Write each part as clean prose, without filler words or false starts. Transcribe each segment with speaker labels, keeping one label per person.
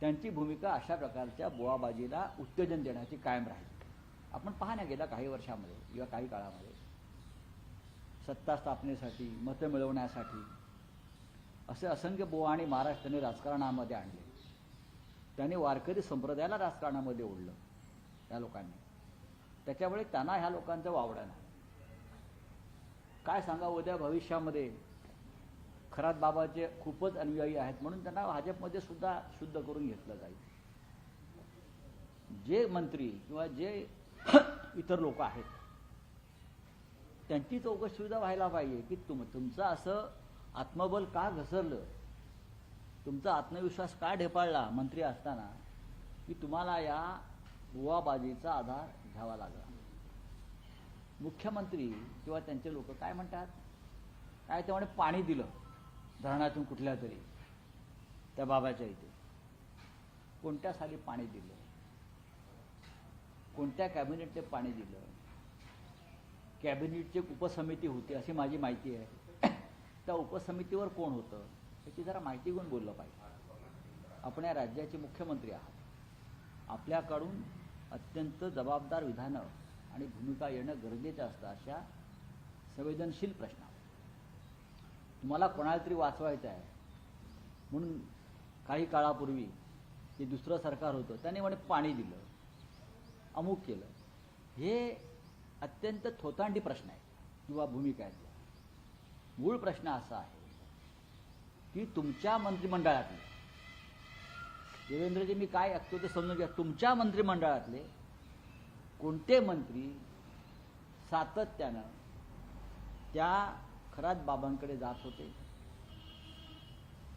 Speaker 1: त्यांची भूमिका अशा प्रकारच्या बुवाबाजीला उत्तेजन देण्याची कायम राहील. आपण पहा ना, गेल्या काही वर्षामध्ये किंवा काही काळामध्ये सत्ता स्थापनेसाठी, मतं मिळवण्यासाठी असे असंख्य बुवा आणि महाराष्ट्राने राजकारणामध्ये आणले. त्यांनी वारकरी संप्रदायाला राजकारणामध्ये ओढलं या लोकांनी. त्याच्यामुळे त्यांना ह्या लोकांचं वावडं नाही. काय सांगा, उद्या भविष्यामध्ये खरात बाबाचे खूपच अनुयायी आहेत म्हणून त्यांना भाजपमध्ये सुद्धा शुद्ध करून घेतलं जाईल. जे मंत्री किंवा जे इतर लोक आहेत त्यांची चौकशी सुद्धा व्हायला पाहिजे की तुमचं असं आत्मबल का घसरलं, तुमचा आत्मविश्वास का ढेपाळला मंत्री असताना की तुम्हाला या बुवाबाजीचा आधार घ्यावा लागला. मुख्यमंत्री किंवा त्यांचे लोक काय म्हणतात, काय ते म्हणे पाणी दिलं धरणातून कुठल्या तरी त्या बाबाच्या इथे. कोणत्या साली पाणी दिलं, कोणत्या कॅबिनेटने पाणी दिलं, कॅबिनेटची उपसमिती होती अशी माझी माहिती आहे. त्या उपसमितीवर कोण होतं याची जरा माहिती घेऊन बोललं पाहिजे. आपण या राज्याचे मुख्यमंत्री आहात, आपल्याकडून अत्यंत जबाबदार विधानं आणि भूमिका येणं गरजेचं असतं अशा संवेदनशील प्रश्नावर. तुम्हाला कोणाला तरी वाचवायचं आहे म्हणून काही काळापूर्वी जे दुसरं सरकार होतं त्याने म्हणे पाणी दिलं, अमुक केलं. हे अत्यंत थोतांडी प्रश्न आहे किंवा भूमिका आहे. मूळ प्रश्न असा आहे की तुमच्या मंत्रिमंडळातले, देवेंद्रजी मी काय ऐकतो ते समजून घ्या, तुमच्या मंत्रिमंडळातले कोणते मंत्री सातत्यानं त्या खरात बाबांकडे जात होते,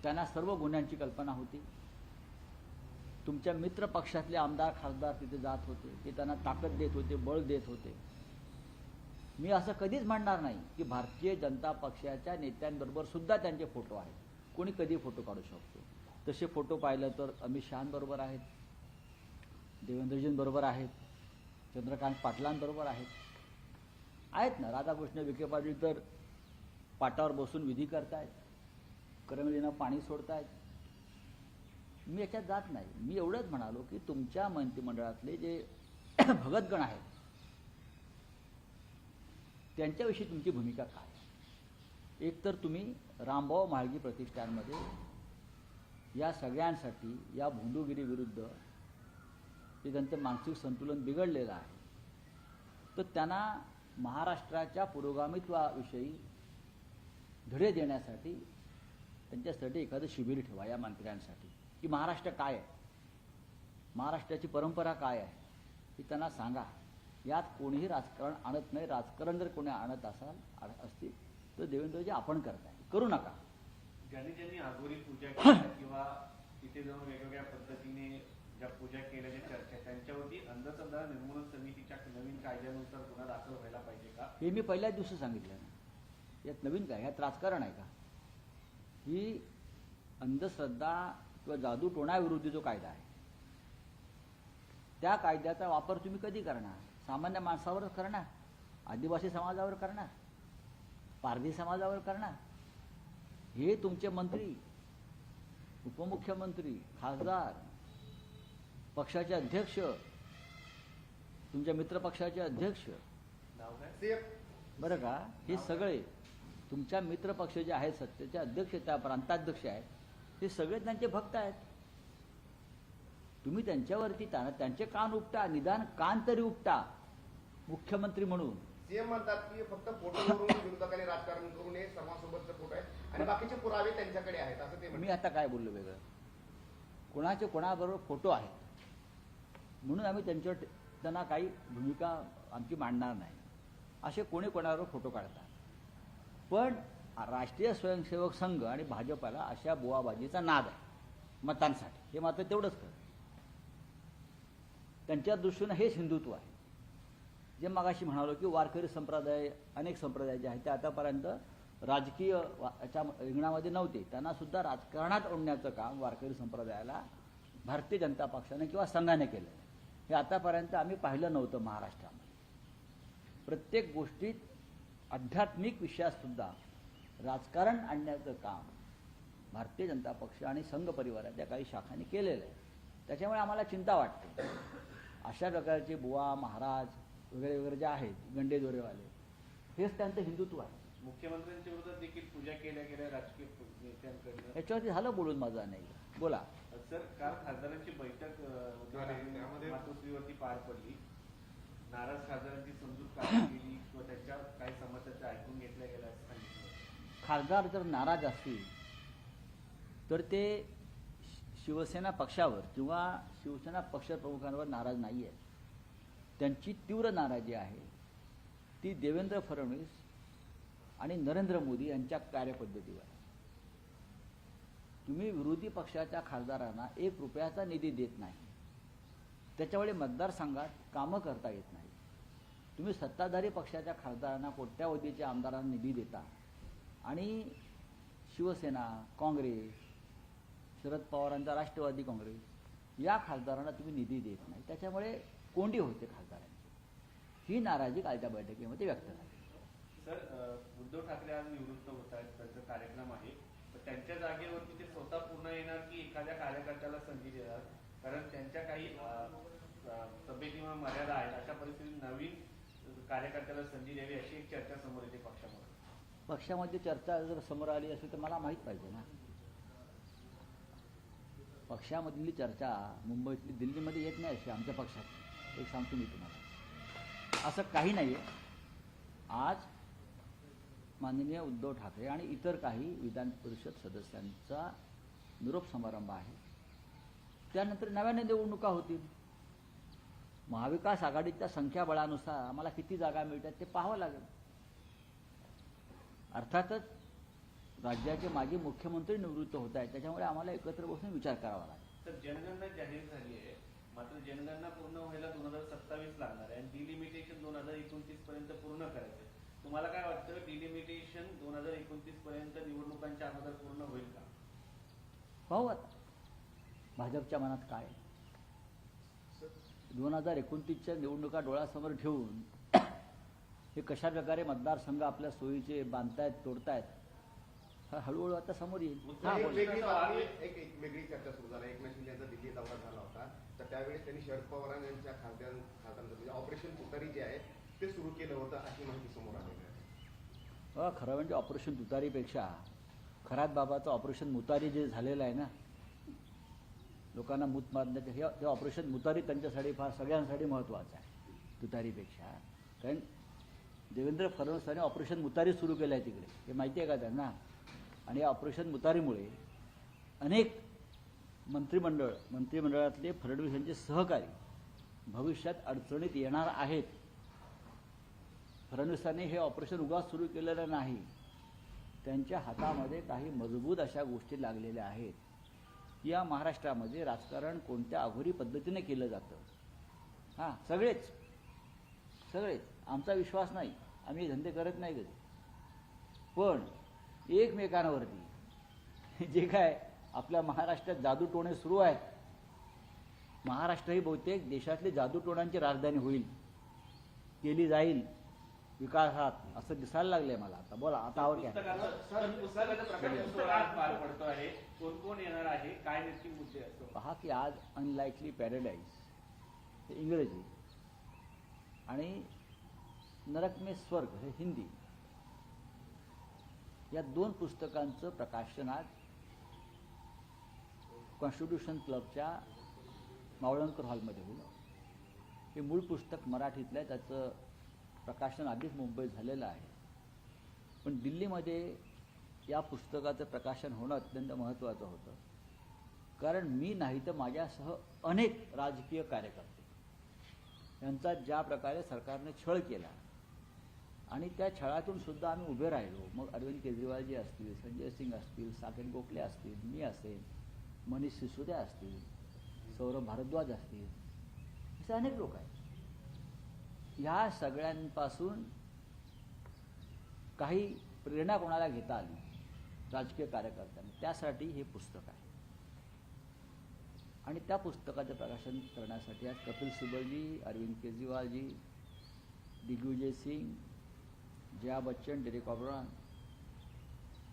Speaker 1: त्यांना सर्व गुन्ह्यांची कल्पना होती. तुमच्या मित्र पक्षातले आमदार खासदार तिथे जात होते, ते त्यांना ताकद देत होते, बळ देत होते. मी असं कधीच म्हणणार नाही की भारतीय जनता पक्षाच्या नेत्यांबरोबर सुद्धा त्यांचे फोटो आहेत. कोणी कधी फोटो काढू शकतो. तसे फोटो पाहिलं तर अमित शहांबरोबर आहेत, देवेंद्रजींबरोबर आहेत, चंद्रकांत पाटलांबरोबर आहेत ना. राधाकृष्ण विखे पाटील तर पाटावर बसून विधी करतायत, करंगळीनं पाणी सोडतायत. मी याच्यात जात नाही. मी एवढंच म्हणालो की तुमच्या मंत्रिमंडळातले जे भगतगण आहेत त्यांच्याविषयी तुमची भूमिका काय. एक तर तुम्ही रामभाऊ म्हाळगी प्रतिष्ठानमध्ये या सगळ्यांसाठी, या भोंदूगिरीविरुद्ध जे त्यांचं मानसिक संतुलन बिघडलेलं आहे, तर त्यांना महाराष्ट्राच्या पुरोगामित्वाविषयी धडे देण्यासाठी त्यांच्यासाठी एखादं शिबिर ठेवा या मंत्र्यांसाठी की महाराष्ट्र काय आहे, महाराष्ट्राची परंपरा काय आहे हे त्यांना सांगा. यात कोणीही राजकारण आणत नाही. राजकारण जर कोणी आणत असतील तर देवेंद्रजी आपण करताय, करू नका.
Speaker 2: ज्यांनी ज्यांनी आगोरी पूजा केली किंवा तिथे जाऊन वेगवेगळ्या पद्धतीने ज्या पूजा केल्याच्या चर्चा, त्यांच्यावरती अंधश्रद्धा निर्मूलन समितीच्या नवीन कायद्यानुसार गुन्हा दाखल व्हायला पाहिजे का,
Speaker 1: हे मी पहिल्याच दिवशी सांगितलं ना. यात नवीन काय, यात राजकारण आहे का. ही अंधश्रद्धा किंवा जादू टोणाविरुद्ध जो कायदा आहे त्या कायद्याचा वापर तुम्ही कधी करणार, सामान्य माणसावरच करणार, आदिवासी समाजावर करणार, पारधी समाजावर करणार. हे तुमचे मंत्री, उपमुख्यमंत्री, खासदार, पक्षाचे अध्यक्ष, तुमच्या मित्रपक्षाचे अध्यक्ष, बरं का, हे सगळे तुमच्या मित्रपक्ष जे आहेत, सत्तेचे अध्यक्ष, त्या प्रांताध्यक्ष आहेत, हे सगळे त्यांचे भक्त आहेत. तुम्ही त्यांच्यावरती त्यांचे कान उपटा, निदान कान तरी उपटा मुख्यमंत्री म्हणून.
Speaker 3: सीएम म्हणतात की फक्त फोटोवरून विरोधकांनी राजकारण करून हे सर्वांसोबतचे फोटो आहेत आणि बाकीचे पुरावे त्यांच्याकडे आहेत असं ते म्हणतात.
Speaker 1: मी आता काय बोललो वेगळं, कोणाचे कोणाबरोबर फोटो आहेत म्हणून आम्ही त्यांना काही भूमिका आमची मांडणार नाही. असे कोणी कोणाबरोबर फोटो काढतात. पण राष्ट्रीय स्वयंसेवक संघ आणि भाजपाला अशा बुवाबाजीचा नाद आहे मतांसाठी, हे मात्र तेवढंच खरं. त्यांच्या दृष्टीनं हेच हिंदुत्व आहे. जे मगाशी म्हणालो की वारकरी संप्रदाय, अनेक संप्रदाय जे आहेत ते आतापर्यंत राजकीय याच्या रिंगणामध्ये नव्हते, त्यांना सुद्धा राजकारणात आणण्याचं काम वारकरी संप्रदायाला भारतीय जनता पक्षाने किंवा संघाने केलं. हे आतापर्यंत आम्ही पाहिलं नव्हतं महाराष्ट्रामध्ये. प्रत्येक गोष्टीत आध्यात्मिक विषयात सुद्धा राजकारण आणण्याचं काम भारतीय जनता पक्ष आणि संघ परिवाराच्या काही शाखांनी केलेलं आहे. त्याच्यामुळे आम्हाला चिंता वाटते. अशा प्रकारचे बुवा महाराज वगैरे वगैरे जे आहेत गंडेदोरेवाले, हेच त्यांचं हिंदुत्व आहे.
Speaker 2: मुख्यमंत्र्यांच्या विरोधात देखील पूजा केल्या गेल्या राजकीय नेत्यांकडनं.
Speaker 1: याच्यावरती झालं बोलून माझा नाही. बोला.
Speaker 2: सर, काल खासदारांची बैठक मातोश्रीवरती पार पडली. नाराज खासदारांची समजूत काढली गेली किंवा त्यांच्या काही समस्या ऐकून घेतल्या गेल्या असं सांगितलं.
Speaker 1: खासदार जर नाराज असतील तर ते शिवसेना पक्षावर किंवा शिवसेना पक्षप्रमुखांवर नाराज नाही आहेत. त्यांची तीव्र नाराजी आहे ती देवेंद्र फडणवीस आणि नरेंद्र मोदी यांच्या कार्यपद्धतीवर आहे. तुम्ही विरोधी पक्षाच्या खासदारांना 1 रुपयाचा निधी देत नाही, त्याच्यामुळे मतदारसंघात कामं करता येत नाही. तुम्ही सत्ताधारी पक्षाच्या खासदारांना, कोट्यावधीच्या आमदारांना निधी देता आणि शिवसेना, काँग्रेस, शरद पवारांचा राष्ट्रवादी काँग्रेस या खासदारांना तुम्ही निधी देत नाही. त्याच्यामुळे कोंडी होते खासदारांची. ही नाराजी कालच्या बैठकीमध्ये व्यक्त झाली.
Speaker 2: सर, उद्धव ठाकरे आज निवृत्त होत आहेत, त्यांचा कार्यक्रम आहे, तर त्यांच्या जागेवरती ते स्वतः पुन्हा येणार की एखाद्या कार्यकर्त्याला संधी देणार? कारण त्यांच्या काही तब्येतीमुळे मर्यादा आहेत. अशा परिस्थितीत नवीन कार्यकर्त्याला संधी द्यावी अशी एक चर्चा समोर येते पक्षामध्ये.
Speaker 1: पक्षामध्ये चर्चा जर समोर आली असेल तर मला माहीत पाहिजे ना. पक्षामधली चर्चा मुंबईतली दिल्लीमध्ये येत नाही अशी आमच्या पक्षात. एक सांगतो मी तुम्हाला, असं काही नाही आहे. आज माननीय उद्धव ठाकरे आणि इतर काही विधान परिषद सदस्यांचा निरोप समारंभ आहे. त्यानंतर नव्याने निवडणुका होतील. महाविकास आघाडीच्या संख्याबळानुसार आम्हाला किती जागा मिळतात ते पाहावं लागेल. अर्थातच राज्याचे माजी मुख्यमंत्री निवृत्त होत आहेत, त्याच्यामुळे आम्हाला एकत्र बसून विचार करावा लागेल.
Speaker 2: तर जनगणना जाहीर झाली आहे, मात्र जनगणना पूर्ण व्हायला 2027 लागणार आहे आणि डिलिमिटेशन 2029 पर्यंत पूर्ण करायचं. तुम्हाला काय वाटतं, डिलिमिटेशन 2029 पर्यंत निवडणुकांच्या अगोदर पूर्ण होईल का?
Speaker 1: पाहू आता भाजपच्या मनात काय. 2029च्या निवडणुका डोळ्यासमोर ठेवून हे कशा प्रकारे मतदारसंघ आपल्या सोयीचे बांधतायत, तोडतायत, हळूहळू आता समोर येईल.
Speaker 3: एक वेगळी चर्चा सुरू झाली. एकनाथ शिंदे यांचा दिल्ली दौरा झाला होता, तर त्यावेळेस त्यांनी शरद पवार यांच्या खासदारांचं ऑपरेशन तुतारी जे आहे ते सुरू केलं होतं अशी माहिती समोर आलेली आहे.
Speaker 1: खरं म्हणजे ऑपरेशन तुतारीपेक्षा खरात बाबाचं ऑपरेशन मुतारी जे झालेलं आहे ना, लोकांना मूत मारण्याचं हे ऑपरेशन मुतारी त्यांच्यासाठी फार सगळ्यांसाठी महत्त्वाचं आहे तुतारीपेक्षा. कारण देवेंद्र फडणवीसांनी ऑपरेशन मुतारी सुरू केलं आहे तिकडे, हे माहिती आहे का त्यांना. आणि या ऑपरेशन मुतारीमुळे अनेक मंत्रिमंडळातले फडणवीस यांचे सहकारी भविष्यात अडचणीत येणार आहेत. फडणवीसांनी हे ऑपरेशन उगाच सुरू केलेलं नाही, त्यांच्या हातामध्ये काही मजबूत अशा गोष्टी लागलेल्या आहेत. या महाराष्ट्रामध्ये राजकारण कोणत्या अघोरी पद्धतीने केलं जातं. सगळेच आमचा विश्वास नाही, आम्ही धंदे करत नाही कधी, पण एकमेकांवरती जे काय आपल्या महाराष्ट्रात जादूटोणे सुरू आहेत, महाराष्ट्र ही बहुतेक देशातली जादूटोणांची राजधानी होईल, केली जाईल विकासात, असं दिसायला लागलंय मला. आता बोला, आता आवर काय.
Speaker 2: पार पडतो आहे, कोण कोण येणार आहे, काय नक्की मुद्दे असतो?
Speaker 1: पहा की आज अनलाइकली पॅराडाईज हे इंग्रजी आणि नरक में स्वर्ग हे हिंदी, या 2 पुस्तकांचं प्रकाशन आज कॉन्स्टिट्यूशन क्लबच्या मावळणकर हॉलमध्ये होईल. हे मूळ पुस्तक मराठीतलं आहे, त्याचं प्रकाशन आधीच मुंबईत झालेलं आहे, पण दिल्लीमध्ये या पुस्तकाचं प्रकाशन होणं अत्यंत महत्त्वाचं होतं. कारण मी नाही तर माझ्यासह अनेक राजकीय कार्यकर्ते यांचा ज्या प्रकारे सरकारने छळ केला आणि त्या छळातून सुद्धा आम्ही उभे राहिलो. मग अरविंद केजरीवालजी असतील, संजय सिंग असतील, साकेत गोखले असतील, मी असेल, मनीष सिसोदिया असतील, सौरभ भारद्वाज असतील, असे अनेक लोक आहेत. ह्या सगळ्यांपासून काही प्रेरणा कोणाला घेता आली राजकीय कार्यकर्त्यांनी, त्यासाठी हे पुस्तक आहे. आणि त्या पुस्तकाचं प्रकाशन करण्यासाठी आज कपिल सिब्बलजी, अरविंद केजरीवालजी, Digvijay Singh, Jaya Bachchan, Derek O'Brien,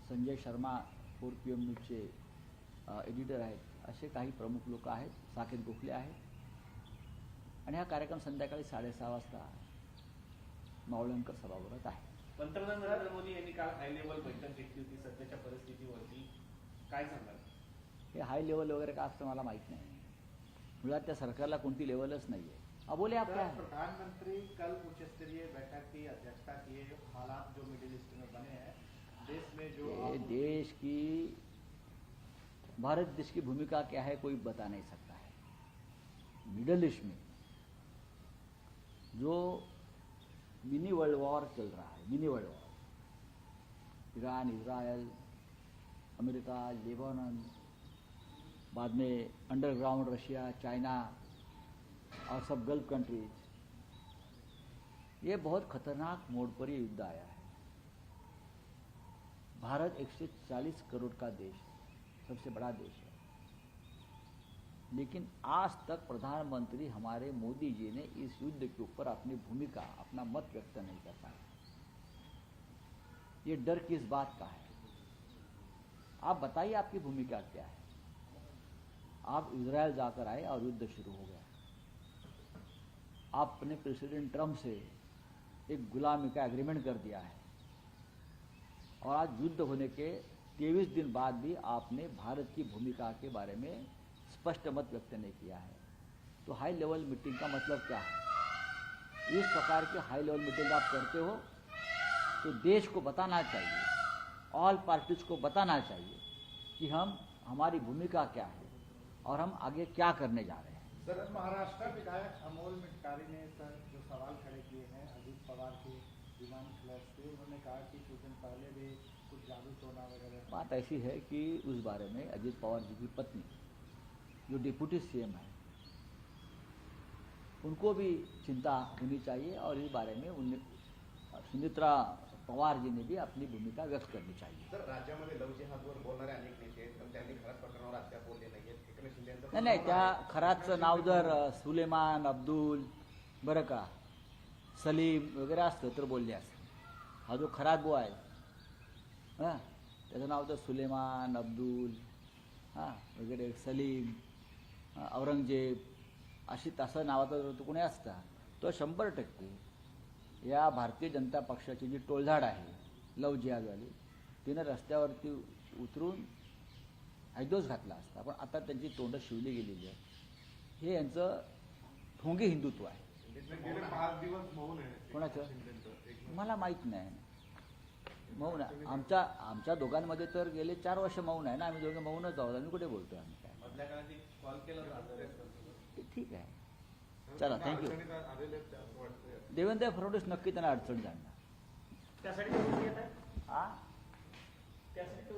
Speaker 1: Sanjay Sharma 4PM न्यूजचे एडिटर आहेत, असे काही प्रमुख लोक आहेत, साकेत गोखले आहेत. आणि हा कार्यक्रम संध्याकाळी 6:30 वाजता मावळणकर सभागृहात आहे.
Speaker 2: पंतप्रधान नरेंद्र मोदी यांनी काल हाय लेवल बैठक घेतली होती सध्याच्या परिस्थितीवरती, काय सांगाल?
Speaker 1: हे हाय लेवल वगैरे का असतं मला माहीत नाही. मुळात त्या सरकारला कोणती लेवलच नाही आहे. बोले आप क्या है?
Speaker 4: प्रधानमंत्री कल उच्च स्तरीय बैठक की अध्यक्षता किए. हालात जो मिडिल ईस्ट में बने हैं, देश में जो
Speaker 1: ये देश की, भारत देश की भूमिका क्या है कोई बता नहीं सकता है. मिडल ईस्ट में जो मिनी वर्ल्ड वॉर चल रहा है, mini world war, Iran, Israel, America, Lebanon, बाद में अंडरग्राउंड रशिया, चाइना और सब गल्फ कंट्रीज, ये बहुत खतरनाक मोड़ पर ये युद्ध आया है. भारत 140 करोड़ का देश है, सबसे बड़ा देश है, लेकिन आज तक प्रधानमंत्री हमारे मोदी जी ने इस युद्ध के ऊपर अपनी भूमिका, अपना मत व्यक्त नहीं कर पाए. ये डर किस बात का है? आप बताइए आपकी भूमिका क्या है? आप इजराइल जाकर आए और युद्ध शुरू हो गया. आपने प्रेसिडेंट ट्रंप से एक गुलामी का एग्रीमेंट कर दिया है और आज युद्ध होने के 23 दिन बाद भी आपने भारत की भूमिका के बारे में स्पष्ट मत व्यक्त नहीं किया है. तो हाई लेवल मीटिंग का मतलब क्या है? इस प्रकार की हाई लेवल मीटिंग आप करते हो तो देश को बताना चाहिए, ऑल पार्टीज को बताना चाहिए कि हमारी भूमिका क्या है और हम आगे क्या करने जा रहे हैं.
Speaker 4: सर, महाराष्ट्र विधायक अमोल मिटकारी ने सर जो सवाल खड़े किए हैं अजित पवार के विमान फ्लैश पे, उन्होंने कहा कि कुछ दिन पहले भी कुछ जादू टोना वगैरह.
Speaker 1: बात ऐसी है कि उस बारे में अजित पवार जी की पत्नी जो डिप्यूटी सीएम है उनको भी चिंता होनी चाहिए और इस बारे में सुमित्रा पवार जी ने भी अपनी भूमिका व्यक्त करनी चाहिए.
Speaker 3: सर, राज्यामध्ये लव जिहादवर बोलणारे अनेक नेते आहेत, पण त्यांनी खराब प्रकरणावर अद्याप बोलले नाहीये. एकनाथ शिंदे यांचं
Speaker 1: नाही नाही, त्या खराचं नाव जर सुलेमान, अब्दुल, बरं का, सलीम वगैरे असतं तर बोलले असते. हा जो खरात बुवा आहे, हां, त्याचं नाव तर सुलेमान, अब्दुल, हां, वगैरे, सलीम, औरंगजेब, अशी तसं नावाचा जर तो कोणी असता तो 100% या भारतीय जनता पक्षाची जी टोळधाड आहे लव जिहादवाली, तिनं रस्त्यावरती उतरून हैदोस घातला असता. पण आता त्यांची तोंड शिवली गेलेली आहे. हे यांचं ढोंगी हिंदुत्व आहे.
Speaker 3: गेले 5 दिवस मौन आहे.
Speaker 1: कोणाचं?
Speaker 3: शिंदेंचं.
Speaker 1: मला माहीत नाही. मौन आहे आमच्या दोघांमध्ये तर गेले 4 वर्ष मौन आहे ना. आम्ही दोघे मौनच आहोत. आम्ही कुठे बोलतो आम्ही काय?
Speaker 2: मधल्या काळात एक कॉल केला होता.
Speaker 1: ठीक आहे, चला, थँक्यू.
Speaker 3: अडचणीत आलेले आहेत असं वाटतंय.
Speaker 1: देवेंद्र फडणवीस नक्की त्यांना अडचण जाणणार.
Speaker 4: त्यासाठी
Speaker 1: हां,
Speaker 4: त्यासाठी